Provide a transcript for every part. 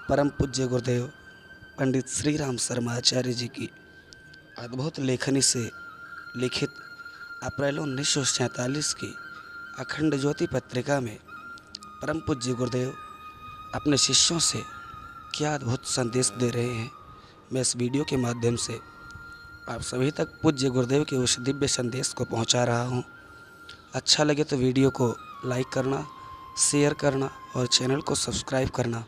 परम पूज्य गुरुदेव पंडित श्री राम शर्मा आचार्य जी की अद्भुत लेखनी से लिखित अप्रैल 1947 की अखंड ज्योति पत्रिका में परम पूज्य गुरुदेव अपने शिष्यों से क्या अद्भुत संदेश दे रहे हैं। मैं इस वीडियो के माध्यम से आप सभी तक पूज्य गुरुदेव के उस दिव्य संदेश को पहुंचा रहा हूं। अच्छा लगे तो वीडियो को लाइक करना, शेयर करना और चैनल को सब्सक्राइब करना।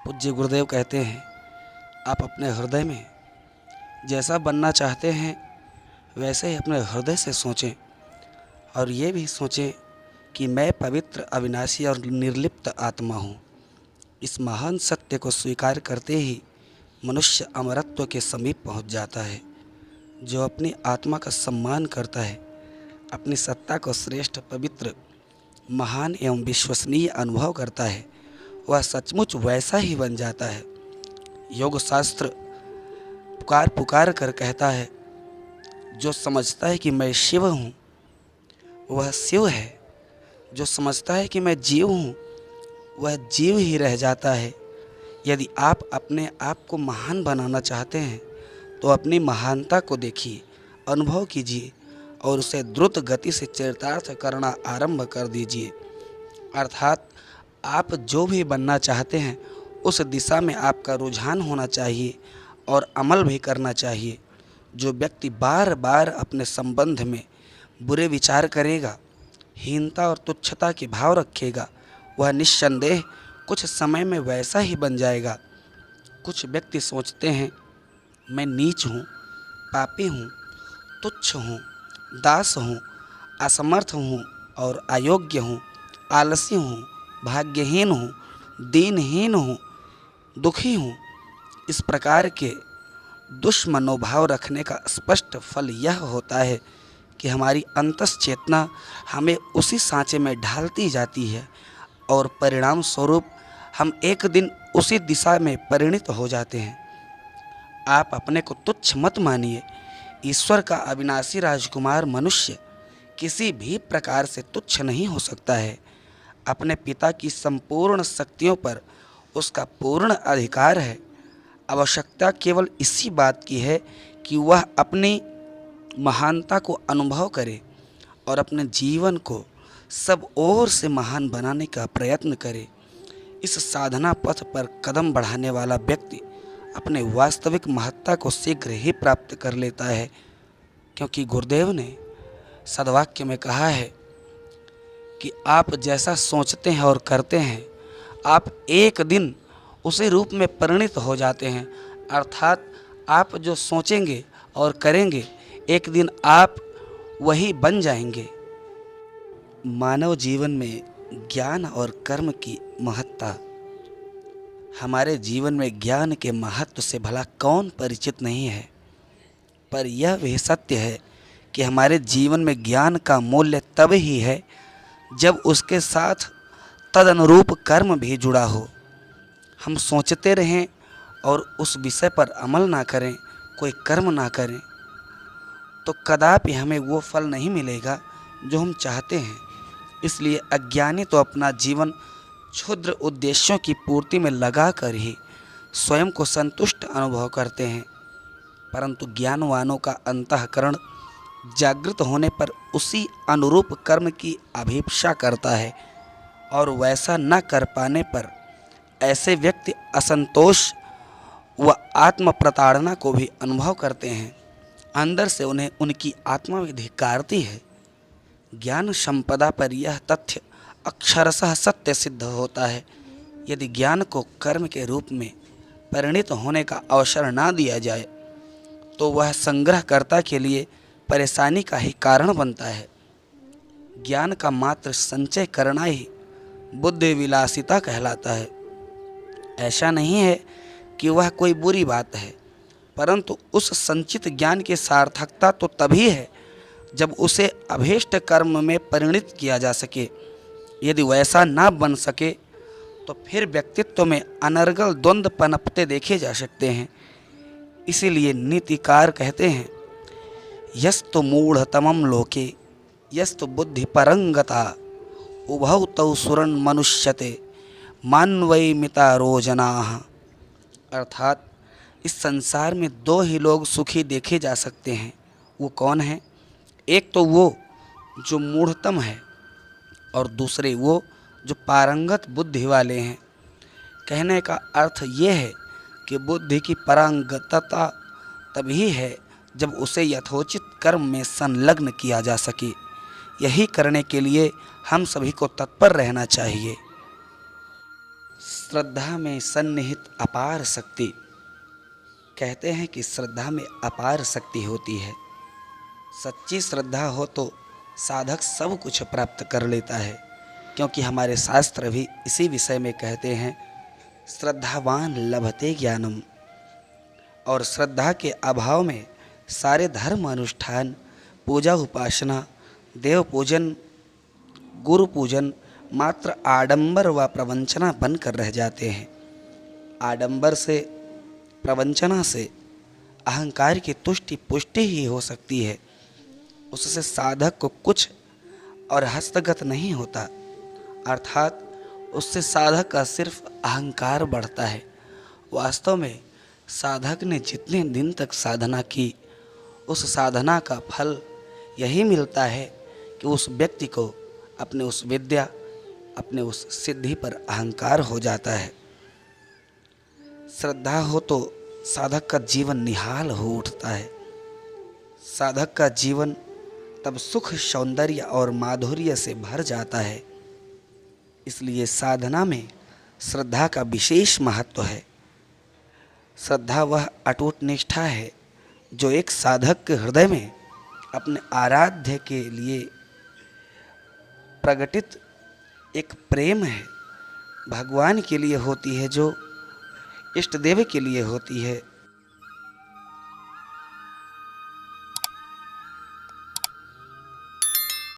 पूज्य गुरुदेव कहते हैं, आप अपने हृदय में जैसा बनना चाहते हैं वैसे ही अपने हृदय से सोचें और ये भी सोचें कि मैं पवित्र, अविनाशी और निर्लिप्त आत्मा हूँ। इस महान सत्य को स्वीकार करते ही मनुष्य अमरत्व के समीप पहुँच जाता है। जो अपनी आत्मा का सम्मान करता है, अपनी सत्ता को श्रेष्ठ, पवित्र, महान एवं विश्वसनीय अनुभव करता है, वह सचमुच वैसा ही बन जाता है। योग शास्त्र पुकार पुकार कर कहता है, जो समझता है कि मैं शिव हूँ वह शिव है। जो समझता है कि मैं जीव हूँ वह जीव ही रह जाता है। यदि आप अपने आप को महान बनाना चाहते हैं तो अपनी महानता को देखिए, अनुभव कीजिए और उसे द्रुत गति से चरितार्थ करना आरंभ कर दीजिए। अर्थात आप जो भी बनना चाहते हैं उस दिशा में आपका रुझान होना चाहिए और अमल भी करना चाहिए। जो व्यक्ति बार बार अपने संबंध में बुरे विचार करेगा, हीनता और तुच्छता के भाव रखेगा, वह निस्संदेह कुछ समय में वैसा ही बन जाएगा। कुछ व्यक्ति सोचते हैं, मैं नीच हूँ, पापी हूँ, तुच्छ हूँ, दास हूँ, असमर्थ हूँ और अयोग्य हूँ, आलसी हूँ, भाग्यहीन हूँ, दीनहीन हूँ, दुखी हूँ। इस प्रकार के दुष्मनोभाव रखने का स्पष्ट फल यह होता है कि हमारी अंतस चेतना हमें उसी सांचे में ढालती जाती है और परिणाम स्वरूप हम एक दिन उसी दिशा में परिणित हो जाते हैं। आप अपने को तुच्छ मत मानिए। ईश्वर का अविनाशी राजकुमार मनुष्य किसी भी प्रकार से तुच्छ नहीं हो सकता है। अपने पिता की संपूर्ण शक्तियों पर उसका पूर्ण अधिकार है। आवश्यकता केवल इसी बात की है कि वह अपनी महानता को अनुभव करे और अपने जीवन को सब ओर से महान बनाने का प्रयत्न करे। इस साधना पथ पर कदम बढ़ाने वाला व्यक्ति अपने वास्तविक महत्ता को शीघ्र ही प्राप्त कर लेता है, क्योंकि गुरुदेव ने सद्वाक्य में कहा है कि आप जैसा सोचते हैं और करते हैं, आप एक दिन उसी रूप में परिणित हो जाते हैं। अर्थात आप जो सोचेंगे और करेंगे, एक दिन आप वही बन जाएंगे। मानव जीवन में ज्ञान और कर्म की महत्ता। हमारे जीवन में ज्ञान के महत्व से भला कौन परिचित नहीं है, पर यह भी सत्य है कि हमारे जीवन में ज्ञान का मूल्य तब ही है जब उसके साथ तदनुरूप कर्म भी जुड़ा हो। हम सोचते रहें और उस विषय पर अमल ना करें, कोई कर्म ना करें, तो कदापि हमें वो फल नहीं मिलेगा जो हम चाहते हैं। इसलिए अज्ञानी तो अपना जीवन क्षुद्र उद्देश्यों की पूर्ति में लगा कर ही स्वयं को संतुष्ट अनुभव करते हैं, परंतु ज्ञानवानों का अंतःकरण जागृत होने पर उसी अनुरूप कर्म की अभिप्सा करता है और वैसा न कर पाने पर ऐसे व्यक्ति असंतोष व आत्म प्रताड़ना को भी अनुभव करते हैं। अंदर से उन्हें उनकी आत्मा भी धिक्कारती है। ज्ञान संपदा पर यह तथ्य अक्षरशः सत्य सिद्ध होता है। यदि ज्ञान को कर्म के रूप में परिणित होने का अवसर ना दिया जाए तो वह संग्रहकर्ता के लिए परेशानी का ही कारण बनता है। ज्ञान का मात्र संचय करना ही बुद्धि विलासिता कहलाता है। ऐसा नहीं है कि वह कोई बुरी बात है, परंतु उस संचित ज्ञान की सार्थकता तो तभी है जब उसे अभीष्ट कर्म में परिणित किया जा सके। यदि वैसा ना बन सके तो फिर व्यक्तित्व में अनर्गल द्वंद्व पनपते देखे जा सकते हैं। इसीलिए नीतिकार कहते हैं, यस्तु मूढ़तमं लोके यस्तु बुद्धि परंगता उभौ तौ सुरन मनुष्यते मान्वई मिता रोजनाः। अर्थात इस संसार में दो ही लोग सुखी देखे जा सकते हैं। वो कौन है? एक तो वो जो मूढ़तम है और दूसरे वो जो पारंगत बुद्धि वाले हैं। कहने का अर्थ ये है कि बुद्धि की पारंगतता तभी है जब उसे यथोचित कर्म में संलग्न किया जा सके। यही करने के लिए हम सभी को तत्पर रहना चाहिए। श्रद्धा में सन्निहित अपार शक्ति। कहते हैं कि श्रद्धा में अपार शक्ति होती है। सच्ची श्रद्धा हो तो साधक सब कुछ प्राप्त कर लेता है, क्योंकि हमारे शास्त्र भी इसी विषय में कहते हैं, श्रद्धावान लभते ज्ञानम। और श्रद्धा के अभाव में सारे धर्म अनुष्ठान, पूजा उपासना, देव पूजन, गुरु पूजन मात्र आडंबर व प्रवंचना बनकर रह जाते हैं। आडंबर से, प्रवंचना से अहंकार की तुष्टि पुष्टि ही हो सकती है। उससे साधक को कुछ और हस्तगत नहीं होता, अर्थात उससे साधक का सिर्फ अहंकार बढ़ता है। वास्तव में साधक ने जितने दिन तक साधना की, उस साधना का फल यही मिलता है कि उस व्यक्ति को अपने उस विद्या, अपने उस सिद्धि पर अहंकार हो जाता है। श्रद्धा हो तो साधक का जीवन निहाल हो उठता है। साधक का जीवन तब सुख, सौंदर्य और माधुर्य से भर जाता है। इसलिए साधना में श्रद्धा का विशेष महत्व है। श्रद्धा वह अटूट निष्ठा है जो एक साधक के हृदय में अपने आराध्य के लिए प्रकटित एक प्रेम है। भगवान के लिए होती है, जो इष्ट देव के लिए होती है,